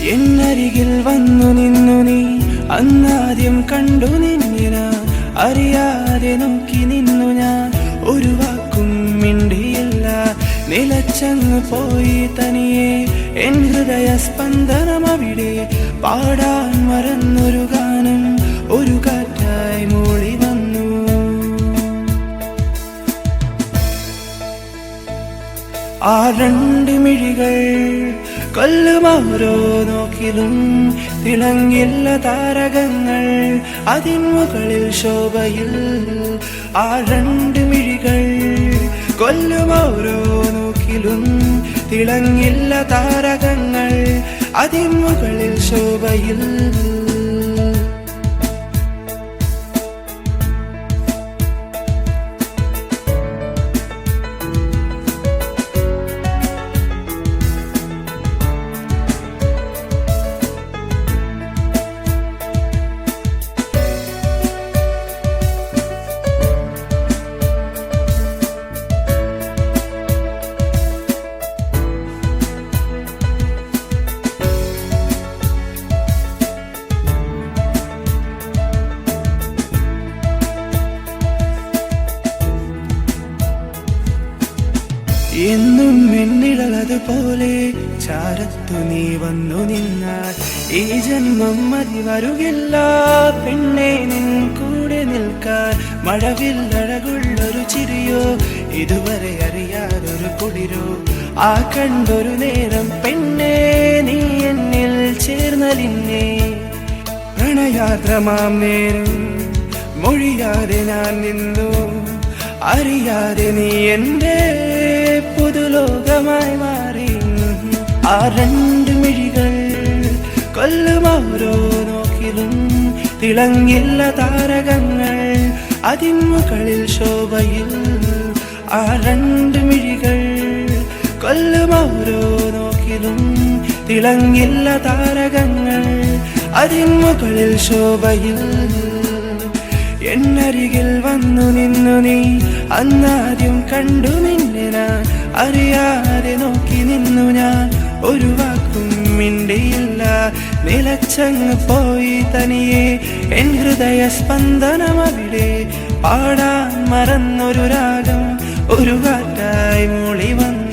എന്നരികിൽ വന്നു നിന്നു നീ അന്നാദ്യം കണ്ടു നിന്നെ ഞാൻ അറിയാതെ നോക്കി നിന്നു ഞാൻ ഒരു വാക്കും മിണ്ടിയില്ല നിലച്ചങ്ങ് പോയി തനിയെ എൻ ഹൃദയ സ്പന്ദനം അവിടെ പാടാൻ മറന്നൊരു ഗാനം ഒരു കാറ്റായി മൂളി വന്നു ആ രണ്ട് മിഴികൾ കൊല്ലുമോരോ നോക്കിലും തിളങ്ങില്ല താരകങ്ങൾ അതിൻ മുകളിൽ ശോഭയിൽ ആ രണ്ട് മിഴികൾ കൊല്ലുമോരോ നോക്കിലും തിളങ്ങില്ല താരകങ്ങൾ അതിൻ മുകളിൽ ശോഭയിൽ എന്നും എന്നിഴലതുപോലെ ചാരത്തു നീ വന്നു നിന്നാൽ ഈ ജന്മം മതി വരുകില്ല പെണ്ണെ നിൻ കൂടെ നിൽക്കാൻ മഴവില്ലഴകുള്ളൊരു ചിരിയോ ഇതുവരെ അറിയാതൊരു കുളിരോ ആ കണ്ടൊരു നേരം പെണ്ണെ നീ എന്നിൽ ചേർന്നലിന്നെ പ്രണയാദ്രമാം നേരം മൊഴിയാതെ ഞാൻ നിന്നു അറിയാതെ നീ എൻ്റെ പുതുലോകമായി മാറി ആ രണ്ട് മിഴികൾ കൊല്ലുമോരോ നോക്കിലും തിളങ്ങില്ല താരകങ്ങൾ അതിൻ മുകളിൽ ശോഭയിൽ ആ രണ്ട് മിഴികൾ കൊല്ലുമോരോ നോക്കിലും തിളങ്ങില്ല താരകങ്ങൾ അതിൻ മുകളിൽ ശോഭയിൽ എന്നരികിൽ വന്നു നിന്നു നീ അന്നാദ്യം കണ്ടു നിന്നെ ഞാൻ അറിയാതെ നോക്കി നിന്നു ഞാൻ ഒരു വാക്കും മിണ്ടിയില്ല നിലച്ചങ്ങ് പോയി തനിയെ എൻ ഹൃദയ സ്പന്ദനം അവിടെ പാടാൻ മറന്നൊരു രാഗം ഒരു കാറ്റായി മൂളി വന്നു